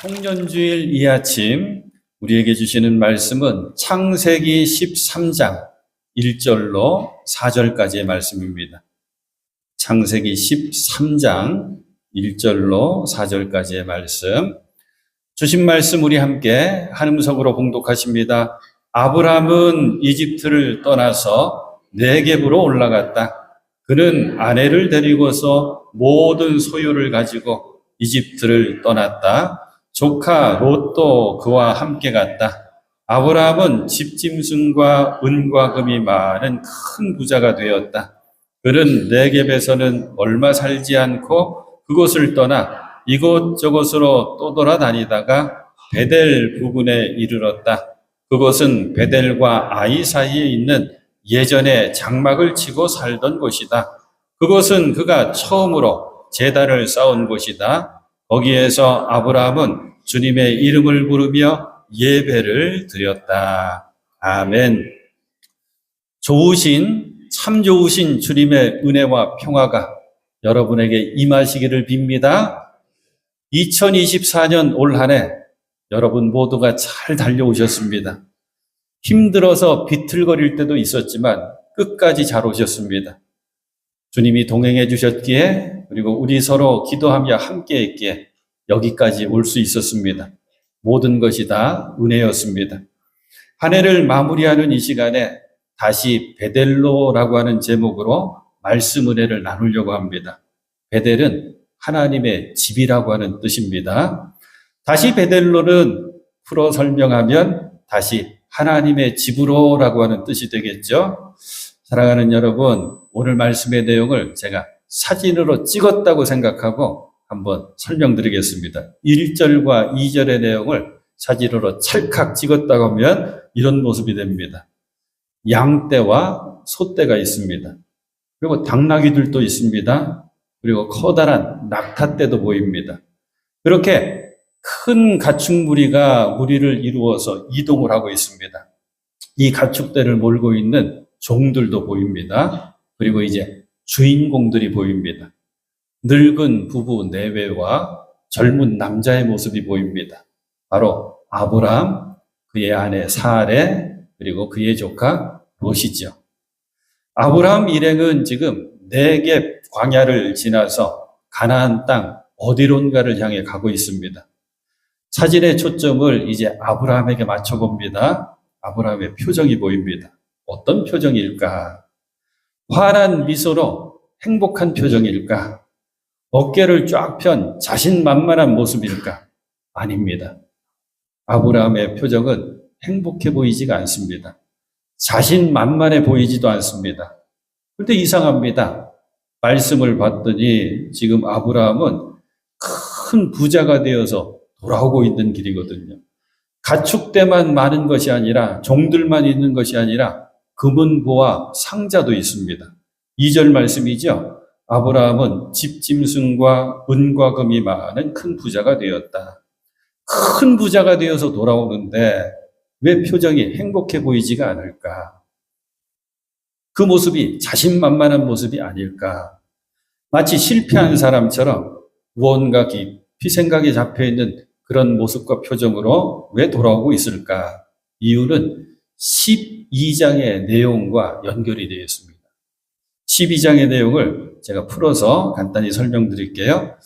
송년주일 이 아침 우리에게 주시는 말씀은 창세기 13장 1절로 4절까지의 말씀입니다. 창세기 13장 1절로 4절까지의 말씀. 주신 말씀 우리 함께 한 음성으로 봉독하십니다. 아브라함은 이집트를 떠나서 네겝으로 올라갔다. 그는 아내를 데리고서 모든 소유를 가지고 이집트를 떠났다. 조카 롯도 그와 함께 갔다. 아브라함은 집짐승과 은과 금이 많은 큰 부자가 되었다. 그는 네겝에서는 얼마 살지 않고 그곳을 떠나 이곳저곳으로 떠돌아다니다가 베델 부근에 이르렀다. 그곳은 베델과 아이 사이에 있는 예전에 장막을 치고 살던 곳이다. 그곳은 그가 처음으로 제단을 쌓은 곳이다. 거기에서 아브라함은 주님의 이름을 부르며 예배를 드렸다. 아멘. 참 좋으신 주님의 은혜와 평화가 여러분에게 임하시기를 빕니다. 2024년 올 한 해 여러분 모두가 잘 달려오셨습니다. 힘들어서 비틀거릴 때도 있었지만 끝까지 잘 오셨습니다. 주님이 동행해 주셨기에 그리고 우리 서로 기도하며 함께 했기에 여기까지 올 수 있었습니다. 모든 것이 다 은혜였습니다. 한 해를 마무리하는 이 시간에 다시 베델로라고 하는 제목으로 말씀 은혜를 나누려고 합니다. 베델은 하나님의 집이라고 하는 뜻입니다. 다시 베델로는 풀어 설명하면 다시 하나님의 집으로라고 하는 뜻이 되겠죠. 사랑하는 여러분, 오늘 말씀의 내용을 제가 사진으로 찍었다고 생각하고 한번 설명드리겠습니다. 1절과 2절의 내용을 사진으로 찰칵 찍었다고 하면 이런 모습이 됩니다. 양떼와 소떼가 있습니다. 그리고 당나귀들도 있습니다. 그리고 커다란 낙타떼도 보입니다. 그렇게 큰 가축 무리가 무리를 이루어서 이동을 하고 있습니다. 이 가축대를 몰고 있는 종들도 보입니다. 그리고 이제 주인공들이 보입니다. 늙은 부부 네외와 젊은 남자의 모습이 보입니다. 바로 아브라함, 그의 아내 사레, 그리고 그의 조카 롯이죠. 아브라함 일행은 지금 네겝 광야를 지나서 가나안 땅 어디론가를 향해 가고 있습니다. 사진의 초점을 이제 아브라함에게 맞춰봅니다. 아브라함의 표정이 보입니다. 어떤 표정일까? 환한 미소로 행복한 표정일까? 어깨를 쫙 편 자신만만한 모습일까? 아닙니다. 아브라함의 표정은 행복해 보이지가 않습니다. 자신만만해 보이지도 않습니다. 그런데 이상합니다. 말씀을 봤더니 지금 아브라함은 큰 부자가 되어서 돌아오고 있는 길이거든요. 가축대만 많은 것이 아니라 종들만 있는 것이 아니라 금은보와 상자도 있습니다. 2절 말씀이죠. 아브라함은 집짐승과 은과 금이 많은 큰 부자가 되었다. 큰 부자가 되어서 돌아오는데 왜 표정이 행복해 보이지가 않을까? 그 모습이 자신만만한 모습이 아닐까? 마치 실패한 사람처럼 무언가 깊이 생각에 잡혀있는 그런 모습과 표정으로 왜 돌아오고 있을까? 이유는 12장의 내용과 연결이 되어 있습니다. 12장의 내용을 제가 풀어서 간단히 설명드릴게요.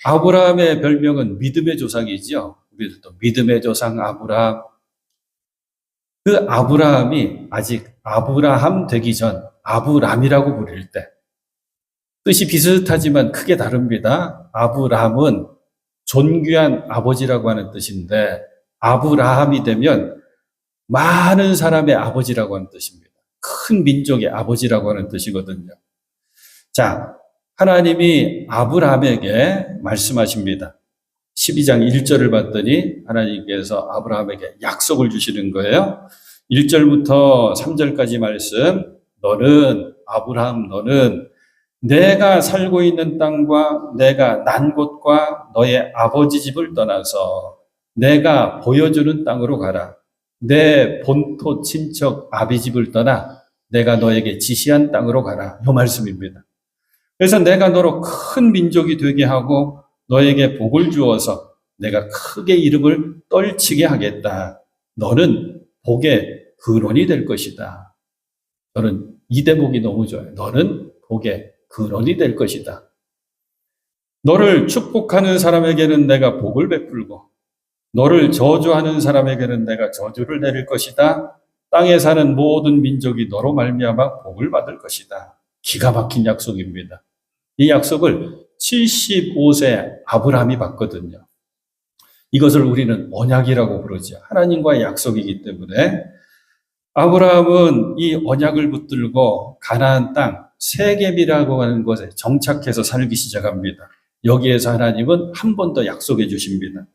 아브라함의 별명은 믿음의 조상이지요. 우리도 믿음의 조상 아브라함. 그 아브라함이 아직 아브라함 되기 전 아브람이라고 부를 때 뜻이 비슷하지만 크게 다릅니다. 아브람은 존귀한 아버지라고 하는 뜻인데 아브라함이 되면 많은 사람의 아버지라고 하는 뜻입니다. 큰 민족의 아버지라고 하는 뜻이거든요. 자, 하나님이 아브라함에게 말씀하십니다. 12장 1절을 봤더니 하나님께서 아브라함에게 약속을 주시는 거예요. 1절부터 3절까지 말씀, 너는 아브라함 너는 내가 살고 있는 땅과 내가 난 곳과 너의 아버지 집을 떠나서 내가 보여주는 땅으로 가라. 내 본토 친척 아비 집을 떠나 내가 너에게 지시한 땅으로 가라. 이 말씀입니다. 그래서 내가 너로 큰 민족이 되게 하고 너에게 복을 주어서 내가 크게 이름을 떨치게 하겠다. 너는 복의 근원이 될 것이다. 저는 이 대목이 너무 좋아요. 너는 복의 근원이 될 것이다. 너를 축복하는 사람에게는 내가 복을 베풀고 너를 저주하는 사람에게는 내가 저주를 내릴 것이다. 땅에 사는 모든 민족이 너로 말미암아 복을 받을 것이다. 기가 막힌 약속입니다. 이 약속을 75세 아브라함이 받거든요. 이것을 우리는 언약이라고 부르죠. 하나님과의 약속이기 때문에 아브라함은 이 언약을 붙들고 가나안 땅 세겜이라고 하는 곳에 정착해서 살기 시작합니다. 여기에서 하나님은 한 번 더 약속해 주십니다.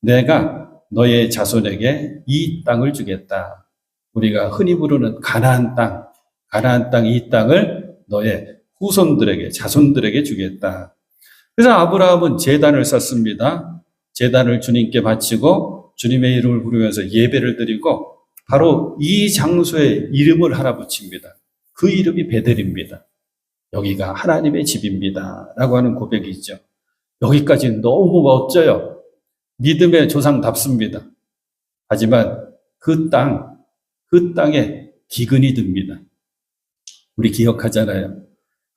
내가 너의 자손에게 이 땅을 주겠다. 우리가 흔히 부르는 가나안 땅 이 땅을 너의 후손들에게, 자손들에게 주겠다. 그래서 아브라함은 제단을 쌓습니다. 제단을 주님께 바치고 주님의 이름을 부르면서 예배를 드리고 바로 이 장소에 이름을 하나 붙입니다. 그 이름이 베델입니다. 여기가 하나님의 집입니다. 라고 하는 고백이죠. 여기까지는 너무 멋져요. 믿음의 조상답습니다. 하지만 그 땅에 기근이 듭니다. 우리 기억하잖아요.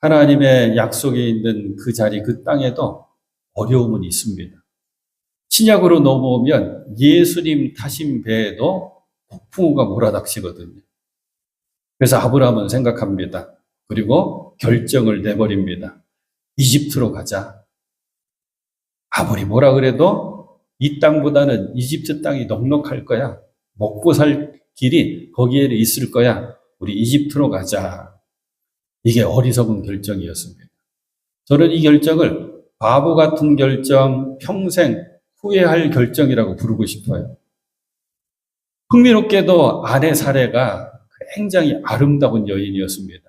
하나님의 약속에 있는 그 자리, 그 땅에도 어려움은 있습니다. 신약으로 넘어오면 예수님 타신 배에도 폭풍우가 몰아닥치거든요. 그래서 아브라함은 생각합니다. 그리고 결정을 내버립니다. 이집트로 가자. 아무리 뭐라 그래도 이 땅보다는 이집트 땅이 넉넉할 거야. 먹고 살 길이 거기에 있을 거야. 우리 이집트로 가자. 이게 어리석은 결정이었습니다. 저는 이 결정을 바보 같은 결정, 평생 후회할 결정이라고 부르고 싶어요. 흥미롭게도 아내 사레가 굉장히 아름다운 여인이었습니다.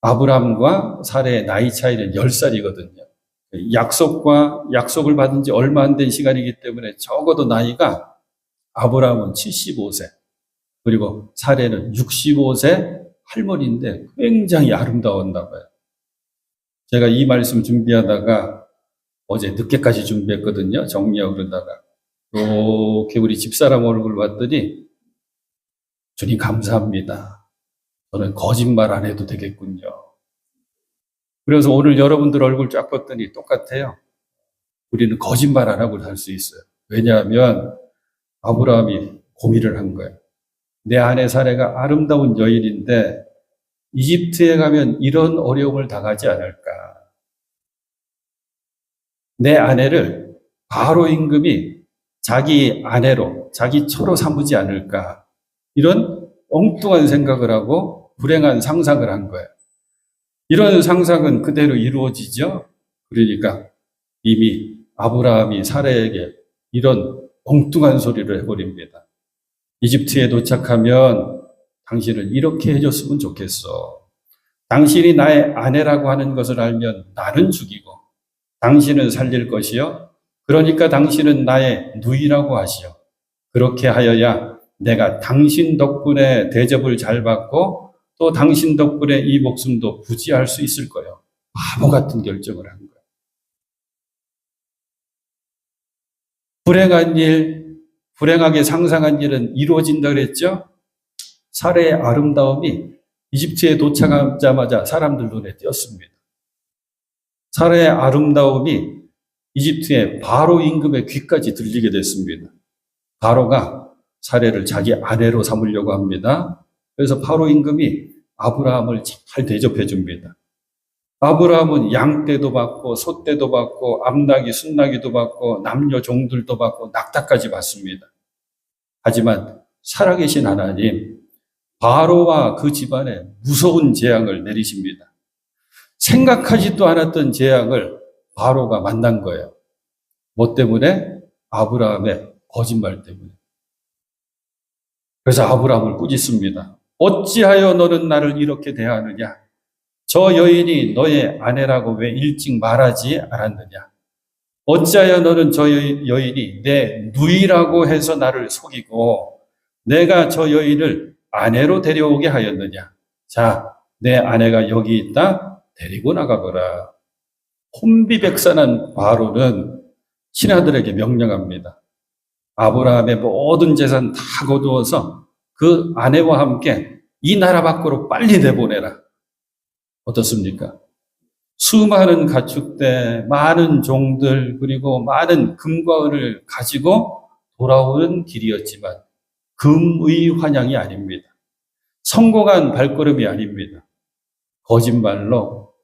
아브람과 사레의 나이 차이는 10살이거든요. 약속을 받은 지 얼마 안 된 시간이기 때문에 적어도 나이가 아브람은 75세, 그리고 사레는 65세 할머니인데 굉장히 아름다웠나 봐요. 제가 이 말씀 준비하다가 어제 늦게까지 준비했거든요. 정리하고 그러다가 이렇게 우리 집사람 얼굴 봤더니 주님 감사합니다. 저는 거짓말 안 해도 되겠군요. 그래서 오늘 여러분들 얼굴 쫙 봤더니 똑같아요. 우리는 거짓말 안 하고 살 수 있어요. 왜냐하면 아브라함이 고민을 한 거예요. 내 아내 사레가 아름다운 여인인데 이집트에 가면 이런 어려움을 당하지 않을까. 내 아내를 바로 임금이 자기 아내로, 자기 처로 삼지 않을까. 이런 엉뚱한 생각을 하고 불행한 상상을 한 거예요. 이런 상상은 그대로 이루어지죠. 그러니까 이미 아브라함이 사레에게 이런 엉뚱한 소리를 해버립니다. 이집트에 도착하면 당신을 이렇게 해줬으면 좋겠어. 당신이 나의 아내라고 하는 것을 알면 나는 죽이고 당신은 살릴 것이요. 그러니까 당신은 나의 누이라고 하시오. 그렇게 하여야 내가 당신 덕분에 대접을 잘 받고 또 당신 덕분에 이 목숨도 부지할 수 있을 거예요. 바보 같은 결정을 한 거예요. 불행하게 상상한 일은 이루어진다 그랬죠? 사레의 아름다움이 이집트에 도착하자마자 사람들 눈에 띄었습니다. 사레의 아름다움이 이집트의 바로 임금의 귀까지 들리게 됐습니다. 바로가 사레를 자기 아내로 삼으려고 합니다. 그래서 바로 임금이 아브라함을 잘 대접해 줍니다. 아브라함은 양떼도 받고 소떼도 받고 암나귀, 순나귀도 받고 남녀 종들도 받고 낙타까지 받습니다. 하지만 살아계신 하나님, 바로와 그 집안에 무서운 재앙을 내리십니다. 생각하지도 않았던 재앙을 바로가 만난 거예요. 뭐 때문에? 아브라함의 거짓말 때문에. 그래서 아브라함을 꾸짖습니다. 어찌하여 너는 나를 이렇게 대하느냐? 저 여인이 너의 아내라고 왜 일찍 말하지 않았느냐? 어찌하여 너는 저 여인이 내 누이라고 해서 나를 속이고 내가 저 여인을 아내로 데려오게 하였느냐? 자, 내 아내가 여기 있다. 데리고 나가거라. 혼비백산한 바로는 신하들에게 명령합니다. 아브라함의 모든 재산 다 거두어서 그 아내와 함께 이 나라 밖으로 빨리 내보내라. 어떻습니까? 수많은 가축대, 많은 종들, 그리고 많은 금과 은을 가지고 돌아오는 길이었지만 금의 환영이 아닙니다. 성공한 발걸음이 아닙니다. 거짓말로,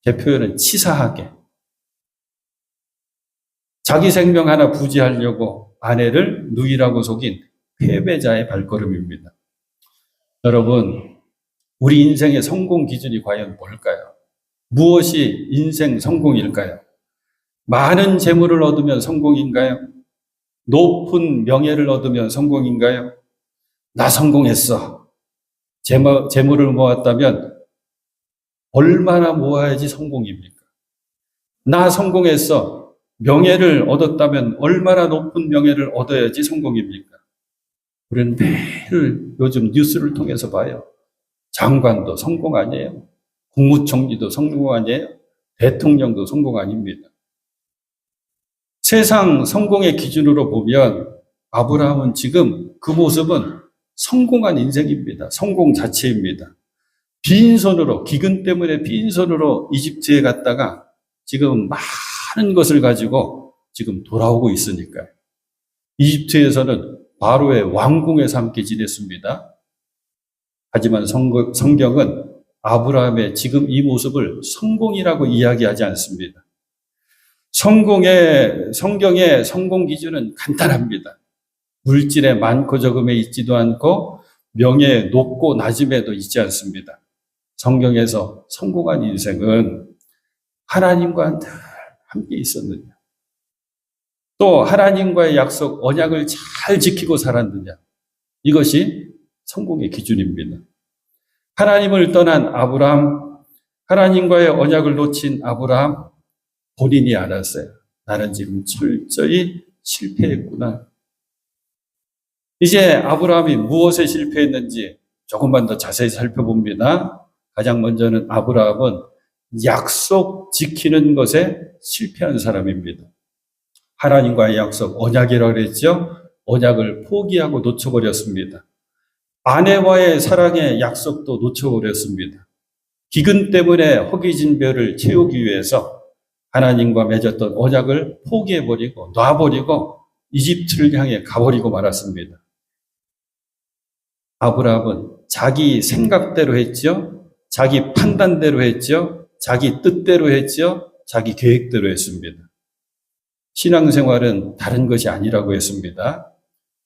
제 표현은 치사하게 자기 생명 하나 부지하려고 아내를 누이라고 속인 패배자의 발걸음입니다. 여러분, 우리 인생의 성공 기준이 과연 뭘까요? 무엇이 인생 성공일까요? 많은 재물을 얻으면 성공인가요? 높은 명예를 얻으면 성공인가요? 나 성공했어. 재물을 모았다면 얼마나 모아야지 성공입니까? 나 성공했어. 명예를 얻었다면 얼마나 높은 명예를 얻어야지 성공입니까? 우리는 매일 요즘 뉴스를 통해서 봐요. 장관도 성공 아니에요. 국무총리도 성공 아니에요. 대통령도 성공 아닙니다. 세상 성공의 기준으로 보면 아브라함은 지금 그 모습은 성공한 인생입니다. 성공 자체입니다. 빈손으로, 기근 때문에 빈손으로 이집트에 갔다가 지금 많은 것을 가지고 지금 돌아오고 있으니까요. 이집트에서는 바로의 왕궁에서 함께 지냈습니다. 하지만 성경은 아브라함의 지금 이 모습을 성공이라고 이야기하지 않습니다. 성경의 성공 기준은 간단합니다. 물질의 많고 적음에 있지도 않고 명예의 높고 낮음에도 있지 않습니다. 성경에서 성공한 인생은 하나님과 늘 함께 있었느냐, 또 하나님과의 약속, 언약을 잘 지키고 살았느냐, 이것이 성공의 기준입니다. 하나님을 떠난 아브라함, 하나님과의 언약을 놓친 아브라함, 본인이 알았어요. 나는 지금 철저히 실패했구나. 이제 아브라함이 무엇에 실패했는지 조금만 더 자세히 살펴봅니다. 가장 먼저는 아브라함은 약속 지키는 것에 실패한 사람입니다. 하나님과의 약속, 언약이라고 그랬죠? 언약을 포기하고 놓쳐버렸습니다. 아내와의 사랑의 약속도 놓쳐버렸습니다. 기근 때문에 허기진 뼈를 채우기 위해서 하나님과 맺었던 언약을 포기해버리고 놔버리고 이집트를 향해 가버리고 말았습니다. 아브라함은 자기 생각대로 했죠. 자기 판단대로 했죠. 자기 뜻대로 했죠. 자기 계획대로 했습니다. 신앙생활은 다른 것이 아니라고 했습니다.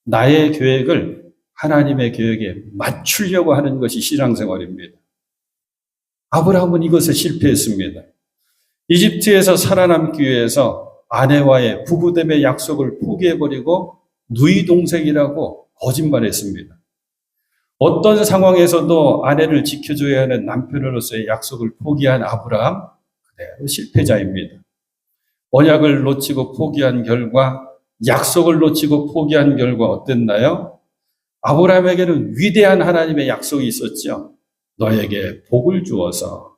나의 계획을 하나님의 계획에 맞추려고 하는 것이 신앙생활입니다. 아브라함은 이것에 실패했습니다. 이집트에서 살아남기 위해서 아내와의 부부됨의 약속을 포기해버리고 누이 동생이라고 거짓말했습니다. 어떤 상황에서도 아내를 지켜줘야 하는 남편으로서의 약속을 포기한 아브라함, 그대로 실패자입니다. 언약을 놓치고 포기한 결과, 약속을 놓치고 포기한 결과 어땠나요? 아브라함에게는 위대한 하나님의 약속이 있었죠. 너에게 복을 주어서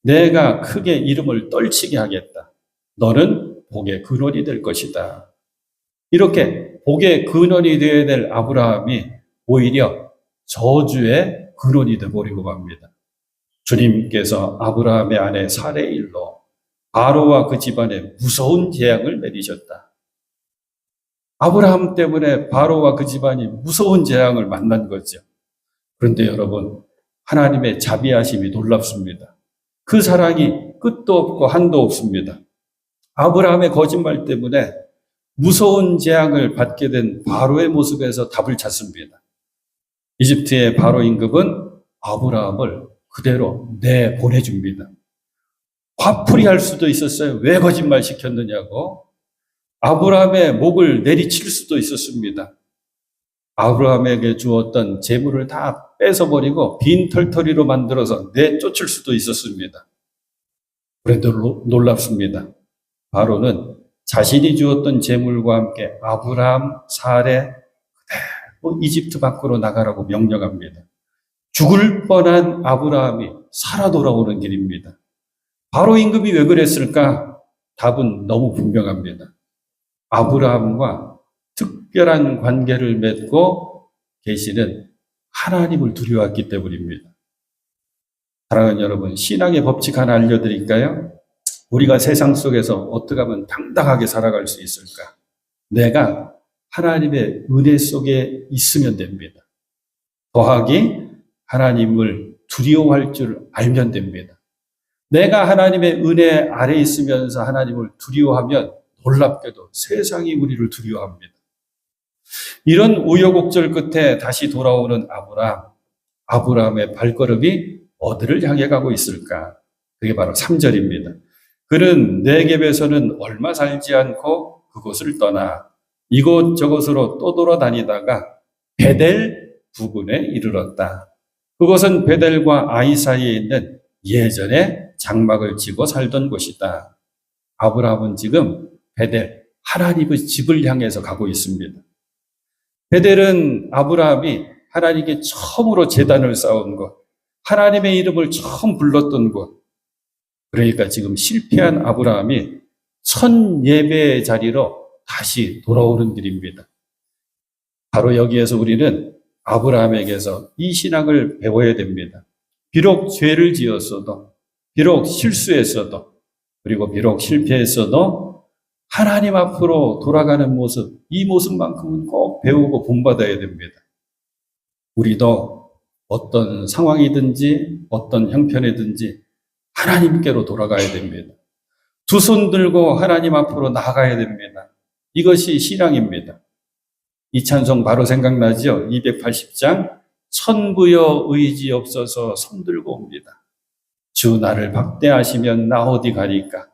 내가 크게 이름을 떨치게 하겠다. 너는 복의 근원이 될 것이다. 이렇게 복의 근원이 되어야 될 아브라함이 오히려 저주의 근원이 되어버리고 맙니다. 주님께서 아브라함의 아내 사레의 일로 바로와 그 집안에 무서운 재앙을 내리셨다. 아브라함 때문에 바로와 그 집안이 무서운 재앙을 만난 거죠. 그런데 여러분, 하나님의 자비하심이 놀랍습니다. 그 사랑이 끝도 없고 한도 없습니다. 아브라함의 거짓말 때문에 무서운 재앙을 받게 된 바로의 모습에서 답을 찾습니다. 이집트의 바로 임금은 아브라함을 그대로 내보내줍니다. 화풀이 할 수도 있었어요. 왜 거짓말 시켰느냐고. 아브라함의 목을 내리칠 수도 있었습니다. 아브라함에게 주었던 재물을 다 뺏어버리고 빈털터리로 만들어서 내쫓을 수도 있었습니다. 그런데 놀랍습니다. 바로는 자신이 주었던 재물과 함께 아브라함, 사레 그대로 이집트 밖으로 나가라고 명령합니다. 죽을 뻔한 아브라함이 살아 돌아오는 길입니다. 바로 임금이 왜 그랬을까? 답은 너무 분명합니다. 아브라함과 특별한 관계를 맺고 계시는 하나님을 두려워했기 때문입니다. 사랑하는 여러분, 신앙의 법칙 하나 알려드릴까요? 우리가 세상 속에서 어떻게 하면 당당하게 살아갈 수 있을까? 내가 하나님의 은혜 속에 있으면 됩니다. 더하기 하나님을 두려워할 줄 알면 됩니다. 내가 하나님의 은혜 아래 있으면서 하나님을 두려워하면 놀랍게도 세상이 우리를 두려워합니다. 이런 우여곡절 끝에 다시 돌아오는 아브라함의 발걸음이 어디를 향해 가고 있을까? 그게 바로 3절입니다. 그는 네겝에서는 얼마 살지 않고 그곳을 떠나 이곳저곳으로 또 돌아다니다가 베델 부근에 이르렀다. 그곳은 베델과 아이 사이에 있는 예전에 장막을 치고 살던 곳이다. 아브라함은 지금 베델, 하나님의 집을 향해서 가고 있습니다. 베델은 아브라함이 하나님께 처음으로 제단을 쌓은 곳, 하나님의 이름을 처음 불렀던 곳. 그러니까 지금 실패한 아브라함이 첫 예배의 자리로 다시 돌아오는 길입니다. 바로 여기에서 우리는 아브라함에게서 이 신앙을 배워야 됩니다. 비록 죄를 지었어도, 비록 실수했어도, 그리고 비록 실패했어도 하나님 앞으로 돌아가는 모습, 이 모습만큼은 꼭 배우고 본받아야 됩니다. 우리도 어떤 상황이든지 어떤 형편이든지 하나님께로 돌아가야 됩니다. 두 손 들고 하나님 앞으로 나아가야 됩니다. 이것이 신앙입니다. 이 찬송 바로 생각나죠? 280장 천부여 의지 없어서 손 들고 옵니다. 주 나를 박대하시면 나 어디 가리까?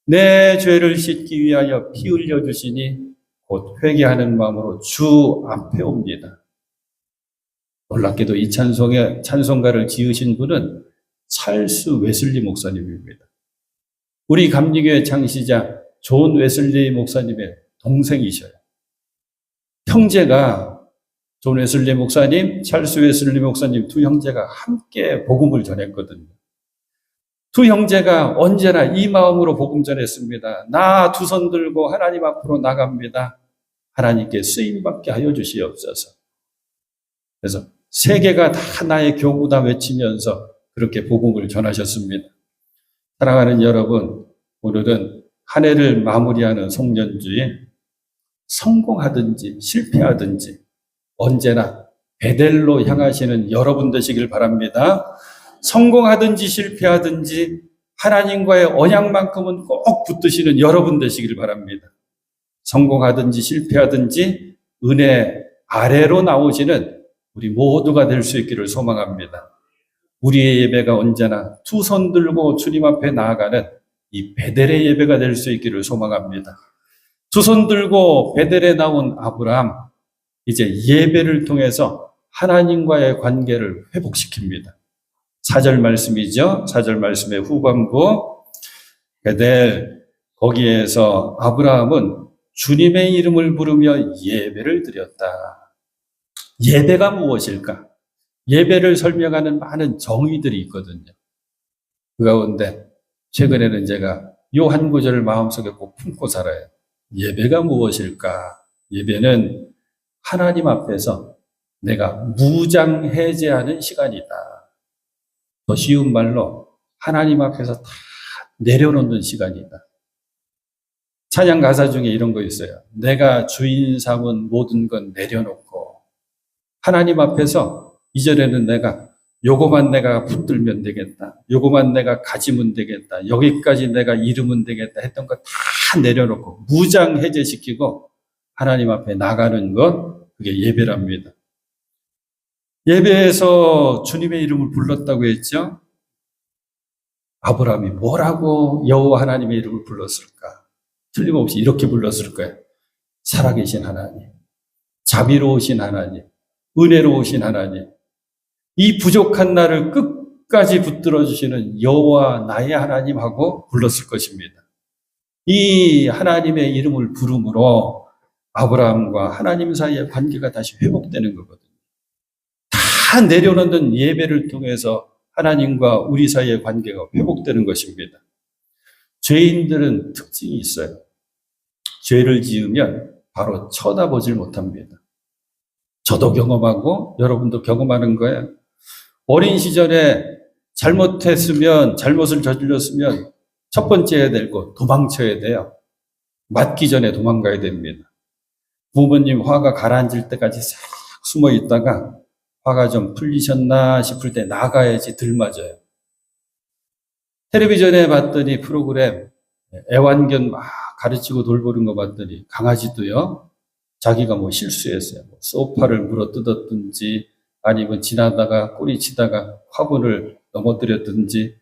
내 죄를 씻기 위하여 피 흘려주시니 곧 회개하는 마음으로 주 앞에 옵니다. 놀랍게도 이 찬송의 찬송가를 지으신 분은 찰스 웨슬리 목사님입니다. 우리 감리교회 창시자 존 웨슬리 목사님의 동생이셔요. 형제가 존 웨슬리 목사님, 찰스 웨슬리 목사님 두 형제가 함께 복음을 전했거든요. 두 형제가 언제나 이 마음으로 복음 전했습니다. 나 두 손 들고 하나님 앞으로 나갑니다. 하나님께 쓰임받게 하여 주시옵소서. 그래서 세계가 다 나의 교구다 외치면서 그렇게 복음을 전하셨습니다. 사랑하는 여러분, 오늘은 한 해를 마무리하는 송년주에 성공하든지 실패하든지 언제나 베델로 향하시는 여러분 되시길 바랍니다. 성공하든지 실패하든지 하나님과의 언약만큼은 꼭 붙드시는 여러분 되시길 바랍니다. 성공하든지 실패하든지 은혜 아래로 나오시는 우리 모두가 될 수 있기를 소망합니다. 우리의 예배가 언제나 두 손 들고 주님 앞에 나아가는 이 베델의 예배가 될 수 있기를 소망합니다. 두 손 들고 베델에 나온 아브라함, 이제 예배를 통해서 하나님과의 관계를 회복시킵니다. 4절 말씀이죠. 4절 말씀의 후반부. 베델, 거기에서 아브라함은 주님의 이름을 부르며 예배를 드렸다. 예배가 무엇일까? 예배를 설명하는 많은 정의들이 있거든요. 그 가운데 최근에는 제가 요 한 구절을 마음속에 꼭 품고 살아요. 예배가 무엇일까? 예배는 하나님 앞에서 내가 무장해제하는 시간이다. 더 쉬운 말로 하나님 앞에서 다 내려놓는 시간이다. 찬양 가사 중에 이런 거 있어요. 내가 주인 삼은 모든 건 내려놓고 하나님 앞에서 이전에는 내가 요거만 내가 붙들면 되겠다. 요거만 내가 가지면 되겠다. 여기까지 내가 이루면 되겠다 했던 거 다 내려놓고 무장해제시키고 하나님 앞에 나가는 것, 그게 예배랍니다. 예배에서 주님의 이름을 불렀다고 했죠. 아브라함이 뭐라고 여호와 하나님의 이름을 불렀을까? 틀림없이 이렇게 불렀을 거예요. 살아계신 하나님, 자비로우신 하나님, 은혜로우신 하나님, 이 부족한 나를 끝까지 붙들어 주시는 여호와 나의 하나님하고 불렀을 것입니다. 이 하나님의 이름을 부름으로 아브라함과 하나님 사이의 관계가 다시 회복되는 거거든요. 다 내려놓는 예배를 통해서 하나님과 우리 사이의 관계가 회복되는 것입니다. 죄인들은 특징이 있어요. 죄를 지으면 바로 쳐다보질 못합니다. 저도 경험하고 여러분도 경험하는 거예요. 어린 시절에 잘못을 저질렀으면 첫 번째 해야 될 거 도망쳐야 돼요. 맞기 전에 도망가야 됩니다. 부모님 화가 가라앉을 때까지 싹 숨어 있다가 화가 좀 풀리셨나 싶을 때 나가야지 덜 맞아요. 텔레비전에 봤더니 프로그램 애완견 막 가르치고 돌보는 거 봤더니 강아지도요. 자기가 뭐 실수했어요. 소파를 물어 뜯었든지 아니면 지나다가 꼬리치다가 화분을 넘어뜨렸든지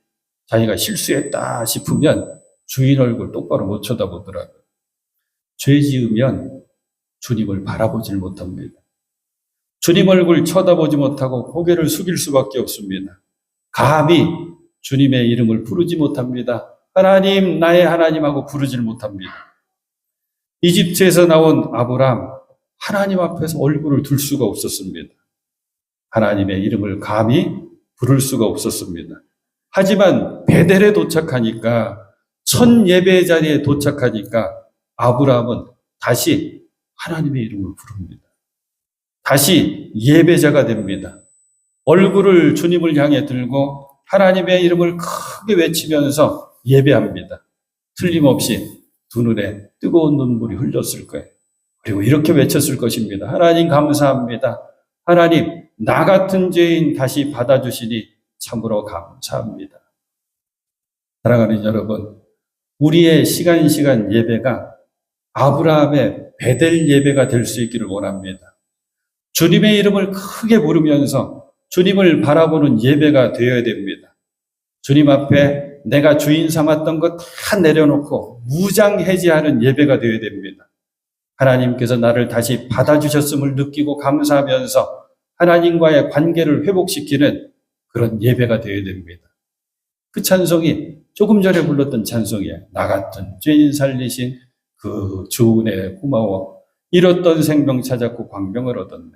자기가 실수했다 싶으면 주인 얼굴 똑바로 못 쳐다보더라고요. 죄 지으면 주님을 바라보질 못합니다. 주님 얼굴 쳐다보지 못하고 고개를 숙일 수밖에 없습니다. 감히 주님의 이름을 부르지 못합니다. 하나님, 나의 하나님하고 부르질 못합니다. 이집트에서 나온 아브람, 하나님 앞에서 얼굴을 둘 수가 없었습니다. 하나님의 이름을 감히 부를 수가 없었습니다. 하지만 베델에 도착하니까, 첫 예배 자리에 도착하니까 아브람은 다시 하나님의 이름을 부릅니다. 다시 예배자가 됩니다. 얼굴을 주님을 향해 들고 하나님의 이름을 크게 외치면서 예배합니다. 틀림없이 두 눈에 뜨거운 눈물이 흘렸을 거예요. 그리고 이렇게 외쳤을 것입니다. 하나님 감사합니다. 하나님, 나 같은 죄인 다시 받아주시니 참으로 감사합니다. 사랑하는 여러분, 우리의 시간 예배가 아브라함의 베델 예배가 될 수 있기를 원합니다. 주님의 이름을 크게 부르면서 주님을 바라보는 예배가 되어야 됩니다. 주님 앞에 내가 주인 삼았던 것 다 내려놓고 무장해제하는 예배가 되어야 됩니다. 하나님께서 나를 다시 받아주셨음을 느끼고 감사하면서 하나님과의 관계를 회복시키는 그런 예배가 되어야 됩니다. 그 찬송이 조금 전에 불렀던 찬송이에요. 나 같은 죄인 살리신 그 주 은혜에 고마워. 잃었던 생명 찾았고 광명을 얻었네.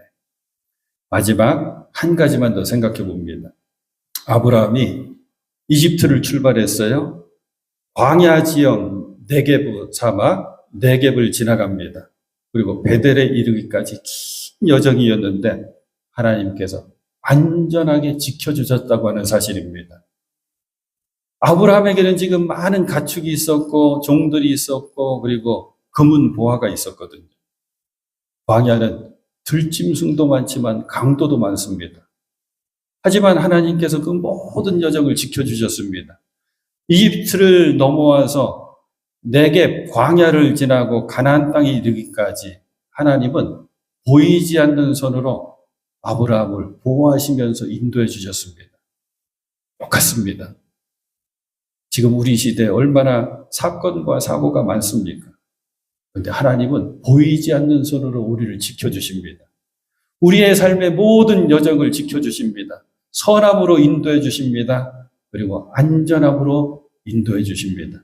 마지막 한 가지만 더 생각해 봅니다. 아브라함이 이집트를 출발했어요. 광야 지형 네게브 사막, 네겝을 지나갑니다. 그리고 베델에 이르기까지 긴 여정이었는데 하나님께서 안전하게 지켜주셨다고 하는 사실입니다. 아브라함에게는 지금 많은 가축이 있었고 종들이 있었고 그리고 금은 보화가 있었거든요. 광야는 들짐승도 많지만 강도도 많습니다. 하지만 하나님께서 그 모든 여정을 지켜주셨습니다. 이집트를 넘어와서 네겝 광야를 지나고 가나안 땅에 이르기까지 하나님은 보이지 않는 손으로 아브라함을 보호하시면서 인도해 주셨습니다. 똑같습니다. 지금 우리 시대에 얼마나 사건과 사고가 많습니까? 그런데 하나님은 보이지 않는 손으로 우리를 지켜주십니다. 우리의 삶의 모든 여정을 지켜주십니다. 선함으로 인도해 주십니다. 그리고 안전함으로 인도해 주십니다.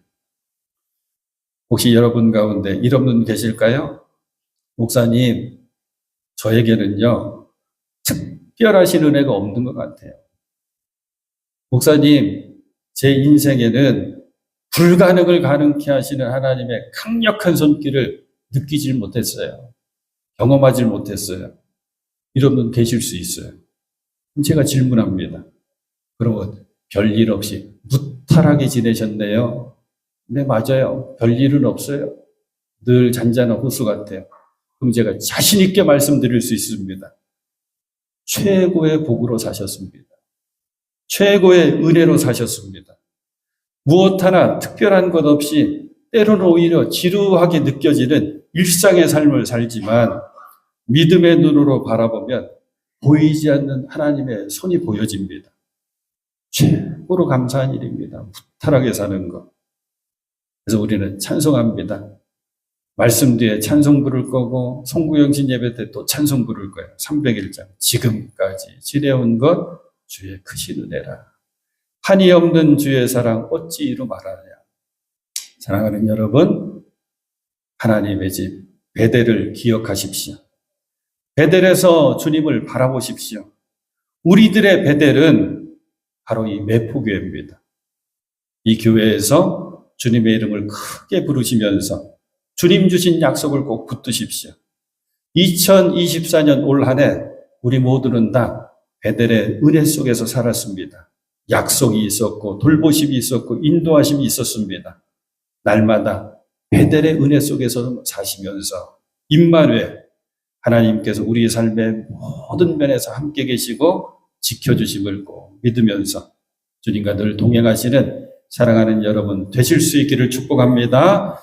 혹시 여러분 가운데 이런 분 계실까요? 목사님, 저에게는요, 특별하신 은혜가 없는 것 같아요. 목사님, 제 인생에는 불가능을 가능케 하시는 하나님의 강력한 손길을 느끼질 못했어요. 경험하지 못했어요. 이런 분 계실 수 있어요. 제가 질문합니다. 그러면 별일 없이 무탈하게 지내셨네요. 네, 맞아요. 별일은 없어요. 늘 잔잔한 호수 같아요. 그럼 제가 자신 있게 말씀드릴 수 있습니다. 최고의 복으로 사셨습니다. 최고의 은혜로 사셨습니다. 무엇 하나 특별한 것 없이 때로는 오히려 지루하게 느껴지는 일상의 삶을 살지만 믿음의 눈으로 바라보면 보이지 않는 하나님의 손이 보여집니다. 최고로 감사한 일입니다. 무탈하게 사는 것. 그래서 우리는 찬송합니다. 말씀 뒤에 찬송 부를 거고 송구영신 예배 때 또 찬송 부를 거예요. 301장. 지금까지 지내온 것 주의 크신 은혜라. 한이 없는 주의 사랑 어찌 이루 말하냐. 사랑하는 여러분, 하나님의 집 베델을 기억하십시오. 베델에서 주님을 바라보십시오. 우리들의 베델은 바로 이 매포교회입니다. 이 교회에서 주님의 이름을 크게 부르시면서 주님 주신 약속을 꼭 붙드십시오. 2024년 올 한 해 우리 모두는 다 베델의 은혜 속에서 살았습니다. 약속이 있었고 돌보심이 있었고 인도하심이 있었습니다. 날마다 베델의 은혜 속에서 사시면서 임마누엘 하나님께서 우리의 삶의 모든 면에서 함께 계시고 지켜주심을 꼭 믿으면서 주님과 늘 동행하시는 사랑하는 여러분 되실 수 있기를 축복합니다.